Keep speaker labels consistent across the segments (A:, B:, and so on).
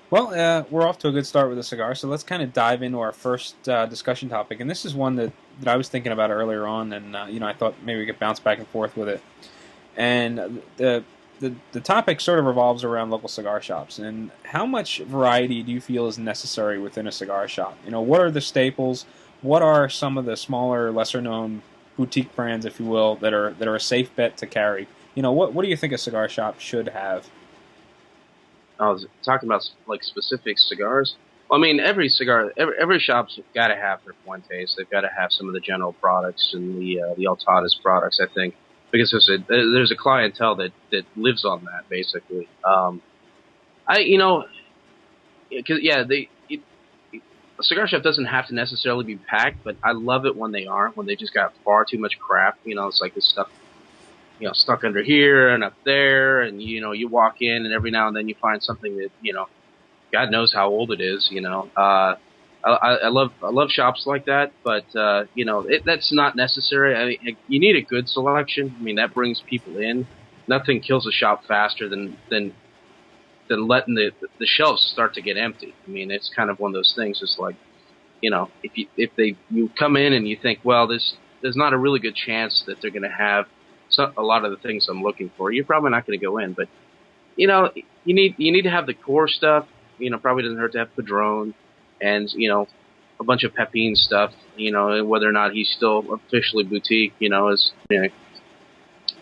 A: Well, we're off to a good start with the cigar, so let's kind of dive into our first discussion topic. And this is one that I was thinking about earlier on, and I thought maybe we could bounce back and forth with it. And the topic sort of revolves around local cigar shops and how much variety do you feel is necessary within a cigar shop? What are the staples? What are some of the smaller, lesser known boutique brands, if you will, that are a safe bet to carry? What do you think a cigar shop should have?
B: I was talking about like specific cigars. Well, I mean, every shop's got to have their Fuentes. They've got to have some of the general products and the Altadas products. I think because there's a clientele that lives on that basically. I you know because yeah a cigar shop doesn't have to necessarily be packed, but I love it when they aren't. When they just got far too much crap. It's like this stuff stuck under here and up there, and you walk in, and every now and then you find something that God knows how old it is. I love shops like that, but that's not necessary. I mean, you need a good selection. I mean, that brings people in. Nothing kills a shop faster than letting the shelves start to get empty. I mean, it's kind of one of those things. It's like, if you come in and you think, well, there's not a really good chance that they're going to have a lot of the things I'm looking for, you're probably not going to go in. But you need to have the core stuff. Probably doesn't hurt to have Padron and a bunch of Pepin stuff. And whether or not he's still officially boutique, is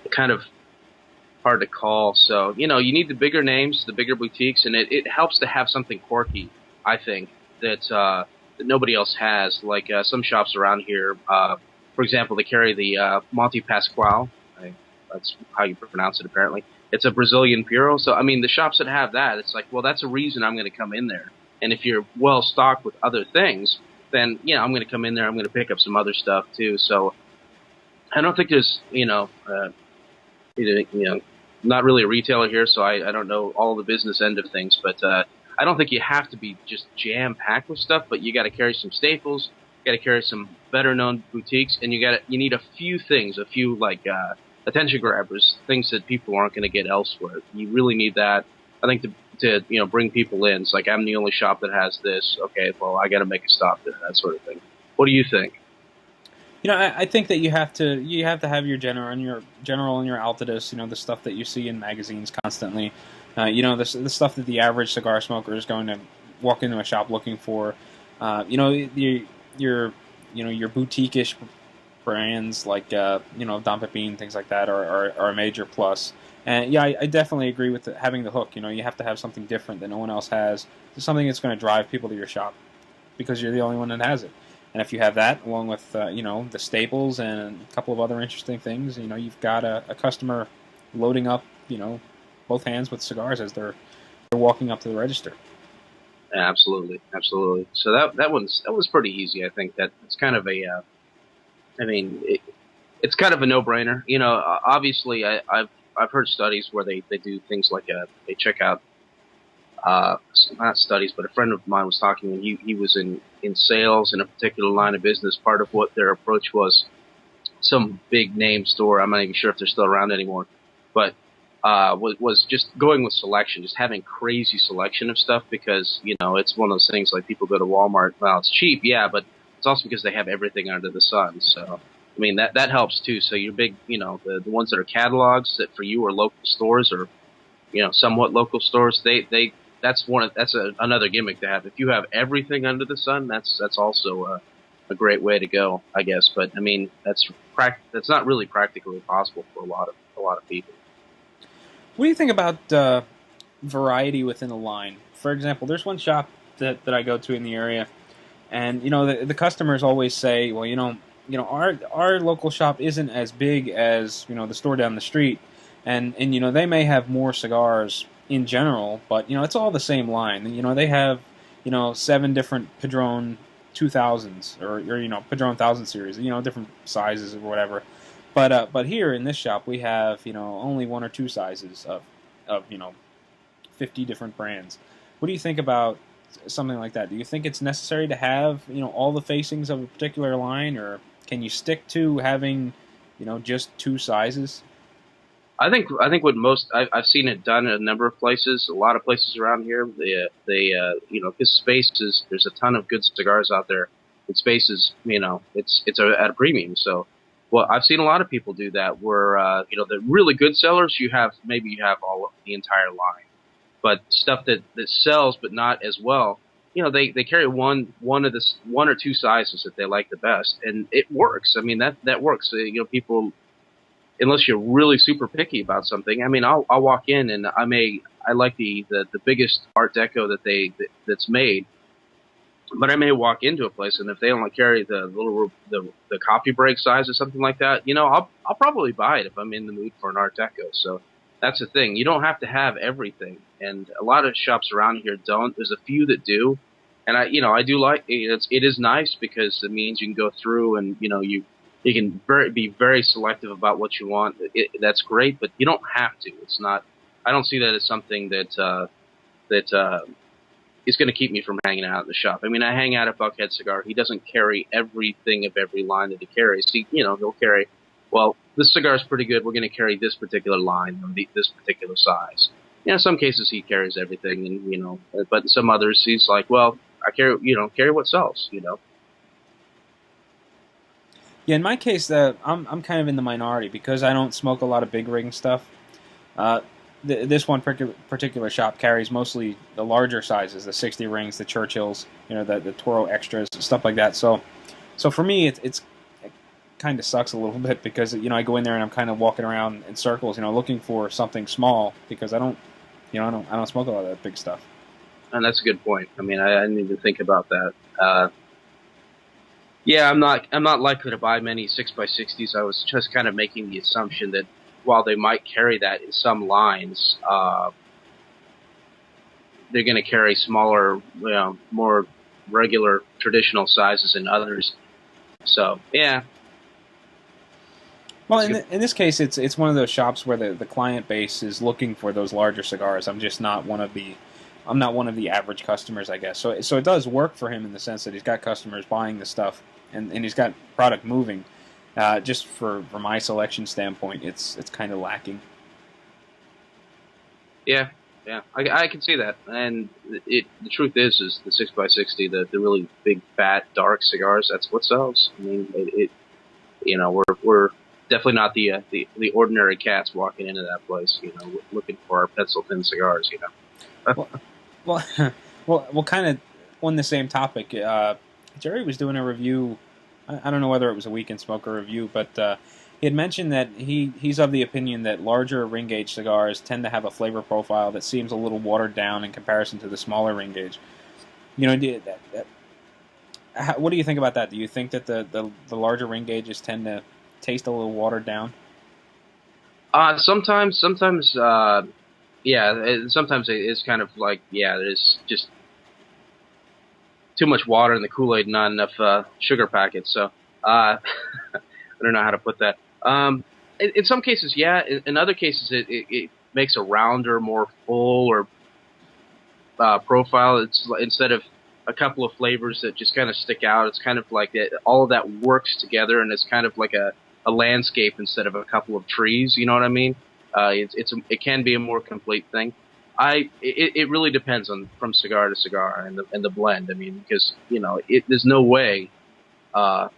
B: kind of hard to call. So you need the bigger names, the bigger boutiques, and it helps to have something quirky. I think that nobody else has. Like some shops around here, for example, they carry the Monte Pascual. That's how you pronounce it, apparently. It's a Brazilian Puro. So, I mean, the shops that have that, it's like, well, that's a reason I'm going to come in there. And if you're well stocked with other things, then, I'm going to come in there. I'm going to pick up some other stuff, too. So, I don't think there's, not really a retailer here, so I don't know all the business end of things. But I don't think you have to be just jam-packed with stuff, but you got to carry some staples. You got to carry some better-known boutiques, and you need a few things, a few, like, attention grabbers, things that people aren't going to get elsewhere. You really need that, I think, to bring people in. It's like, I'm the only shop that has this. Okay, well, I got to make a stop there, that sort of thing. What do you think?
A: I think that you have to have your general and your Altadas, the stuff that you see in magazines constantly. The stuff that the average cigar smoker is going to walk into a shop looking for. Your boutique-ish brands like Don Pepin, things like that are a major plus. And yeah, I definitely agree with having the hook. You have to have something different that no one else has. Something that's going to drive people to your shop because you're the only one that has it. And if you have that, along with the staples and a couple of other interesting things, you've got a customer loading up both hands with cigars as they're walking up to the register.
B: Yeah, absolutely, absolutely. So that was pretty easy. I think that it's kind of I mean, it's kind of a no-brainer. Obviously, I've heard studies where they do things like they check out uh, not studies, but a friend of mine was talking, and he was in sales in a particular line of business. Part of what their approach was, some big name store. I'm not even sure if they're still around anymore, but was just going with selection, just having crazy selection of stuff because it's one of those things like people go to Walmart. Well, it's cheap, yeah, but it's also because they have everything under the sun. So I mean that helps too. So your big, the ones that are catalogs that for you are local stores or somewhat local stores, they another gimmick to have. If you have everything under the sun, that's also a great way to go, I guess. But I mean, that's not really practically possible for a lot of people.
A: What do you think about variety within a line? For example, there's one shop that I go to in the area, and the customers always say, well, our local shop isn't as big as the store down the street, and they may have more cigars in general, but it's all the same line. And they have seven different Padron 2000s or Padron 1000 series, different sizes or whatever. But here in this shop we have only one or two sizes of 50 different brands. What do you think about something like that? Do you think it's necessary to have all the facings of a particular line, or can you stick to having just two sizes?
B: I think what most I've seen it done at a number of places, a lot of places around here. Because space is there's a ton of good cigars out there. And space is at a premium. So, well, I've seen a lot of people do that. Where the really good sellers, you have all of the entire line, but stuff that sells but not as well. They carry one or two sizes that they like the best, and it works. I mean that works. People, unless you're really super picky about something. I mean, I'll walk in and I like the biggest Art Deco that's made, but I may walk into a place and if they only carry the coffee break size or something like that, I'll probably buy it if I'm in the mood for an Art Deco. So that's the thing. You don't have to have everything, and a lot of shops around here don't. There's a few that do, and I do like it is nice because it means you can go through and you can be very selective about what you want. That's great, but you don't have to. It's not. I don't see that as something that is going to keep me from hanging out in the shop. I mean, I hang out at Buckhead Cigar. He doesn't carry everything of every line that he carries. He'll carry. Well, this cigar is pretty good. We're going to carry this particular line of this particular size. In some cases he carries everything, and but in some others he's like, well, I carry what sells.
A: Yeah, in my case, I'm kind of in the minority because I don't smoke a lot of big ring stuff. Uh, this one particular shop carries mostly the larger sizes, the 60 rings, the Churchills, the Toro Extras, stuff like that. So for me, it kind of sucks a little bit because I go in there and I'm kind of walking around in circles, looking for something small because I don't smoke a lot of that big stuff.
B: And that's a good point. I mean, I didn't even think about that. Yeah, I'm not likely to buy many 6x60s. I was just kind of making the assumption that while they might carry that in some lines, they're going to carry smaller, more regular traditional sizes in others. So yeah.
A: Well, in this case, it's one of those shops where the client base is looking for those larger cigars. I'm not one of the average customers, I guess. So it does work for him in the sense that he's got customers buying the stuff and he's got product moving. Just for my selection standpoint, it's kind of lacking.
B: Yeah, yeah, I can see that. And the truth is the 6x60, the really big, fat, dark cigars. That's what sells. I mean, we're definitely not the ordinary cats walking into that place, looking for our pencil thin cigars,
A: Well, well, well, kind of on the same topic. Jerry was doing a review. I don't know whether it was a Weekend Smoker review, but he had mentioned that he's of the opinion that larger ring gauge cigars tend to have a flavor profile that seems a little watered down in comparison to the smaller ring gauge. What do you think about that? Do you think that the larger ring gauges tend to taste a little watered down?
B: Sometimes, yeah. Sometimes it is kind of like, yeah, there's just too much water in the Kool-Aid, not enough sugar packets. So I don't know how to put that. In some cases, yeah. In other cases, it makes a rounder, more full or profile. It's instead of a couple of flavors that just kind of stick out. It's kind of like all of that works together, and it's kind of like a landscape instead of a couple of trees. You know what I mean? It can be a more complete thing. It really depends on from cigar to cigar and the blend. I mean, because there's no way a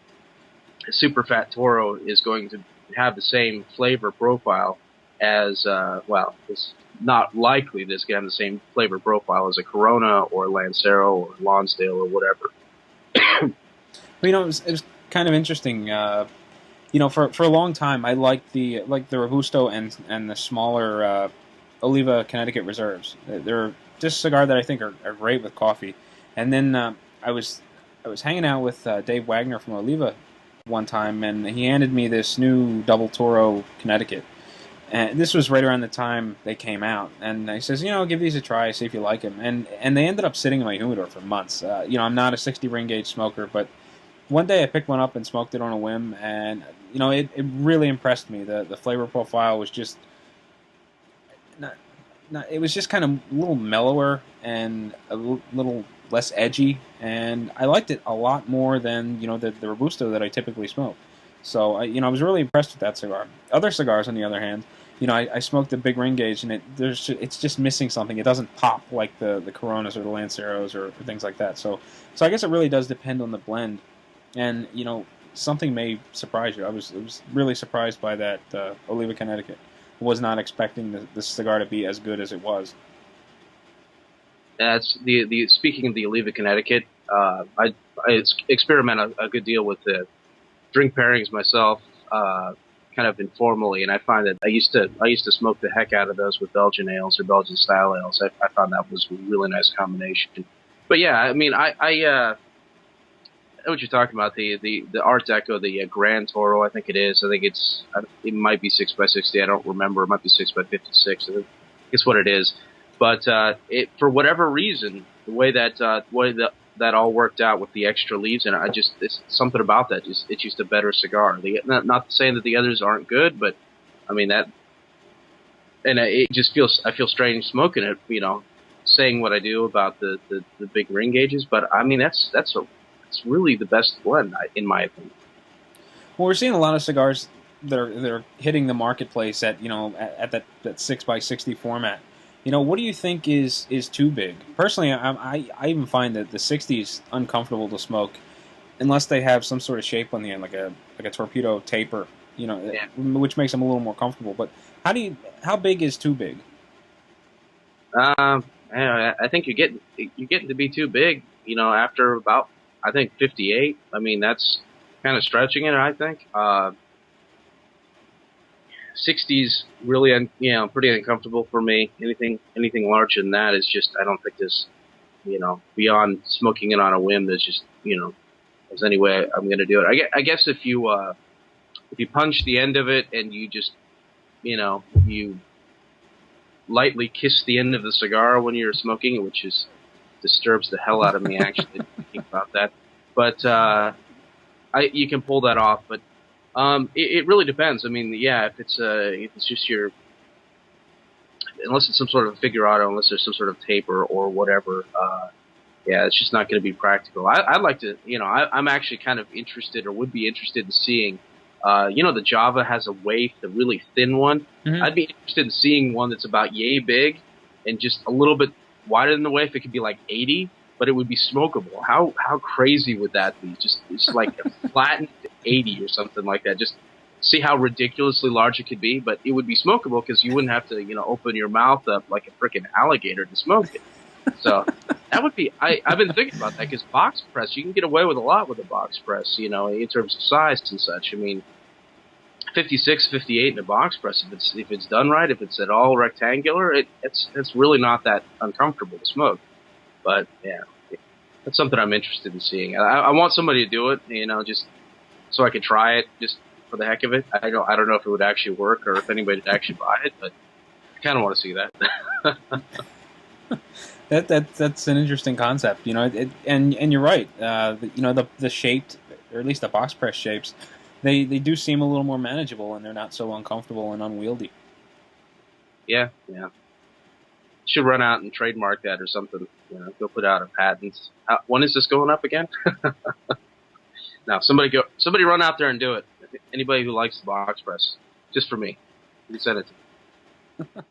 B: super fat Toro is going to have the same flavor profile as it's not likely that it's going to have the same flavor profile as a Corona or Lancero or Lonsdale or whatever.
A: It was kind of interesting. For a long time, I liked the Robusto and the smaller Oliva Connecticut Reserves. They're just a cigar that I think are great with coffee. And then I was hanging out with Dave Wagner from Oliva one time, and he handed me this new Double Toro Connecticut. And this was right around the time they came out. And he says, give these a try, see if you like them. And they ended up sitting in my humidor for months. I'm not a 60 ring gauge smoker, but one day I picked one up and smoked it on a whim, and it really impressed me. The flavor profile was just it was just kind of a little mellower and a little less edgy, and I liked it a lot more than the Robusto that I typically smoke. So I was really impressed with that cigar. Other cigars, on the other hand, I smoked the big ring gauge, and it's just missing something. It doesn't pop like the Coronas or the Lanceros or things like that. So I guess it really does depend on the blend, and something may surprise you. I was really surprised by that Oliva Connecticut. Was not expecting the cigar to be as good as it was.
B: That's the speaking of the Oliva Connecticut. I experiment a good deal with the drink pairings myself, kind of informally, and I find that I used to smoke the heck out of those with Belgian ales or Belgian style ales. I found that was a really nice combination. But yeah, I mean, I know what you're talking about. The Art Deco, the Grand Toro, I think it is. I think it might be 6x60. I don't remember. It might be 6x56. I think it's what it is. But it, for whatever reason, the way that all worked out with the extra leaves, and it's something about that. It's just a better cigar. Not saying that the others aren't good, but I mean that, and it just I feel strange smoking it. Saying what I do about the big ring gauges, but I mean it's really the best blend in my opinion.
A: Well, we're seeing a lot of cigars that are hitting the marketplace at that 6x60 format. What do you think is too big? Personally, I even find that the 60 is uncomfortable to smoke unless they have some sort of shape on the end, like a torpedo taper.
B: Yeah.
A: Which makes them a little more comfortable. But how big is too big?
B: I think you're getting to be too big. After about I think 58. I mean that's kind of stretching it. I think 60s really pretty uncomfortable for me. Anything larger than that is just I don't think there's beyond smoking it on a whim. There's just there's any way I'm going to do it. I guess if you punch the end of it and you just you lightly kiss the end of the cigar when you're smoking, which disturbs the hell out of me actually thinking about that. But you can pull that off, but it really depends. I mean, yeah, if it's just unless it's some sort of figurado, unless there's some sort of taper or whatever, yeah, it's just not going to be practical. I'd like to, I'm actually kind of interested or would be interested in seeing, the Java has a waif, the really thin one.
A: Mm-hmm.
B: I'd be interested in seeing one that's about yay big and just a little bit wider than the waif. It could be like 80, but it would be smokable. How crazy would that be? Just like a flattened 80 or something like that. Just see how ridiculously large it could be, but it would be smokable because you wouldn't have to, open your mouth up like a freaking alligator to smoke it. So that would be. I've been thinking about that because box press, you can get away with a lot with a box press, in terms of size and such. I mean, 56, 58 in a box press, if it's done right, if it's at all rectangular, it's really not that uncomfortable to smoke. But yeah, that's something I'm interested in seeing. I want somebody to do it, just so I could try it, just for the heck of it. I don't know if it would actually work or if anybody would actually buy it, but I kind of want to see that.
A: That's an interesting concept, and you're right. The shaped, or at least the box press shapes, they do seem a little more manageable, and they're not so uncomfortable and unwieldy.
B: Yeah. Should run out and trademark that or something. Go put out a patent. When is this going up again? Now somebody run out there and do it. Anybody who likes the box press, just for me, you send it to me.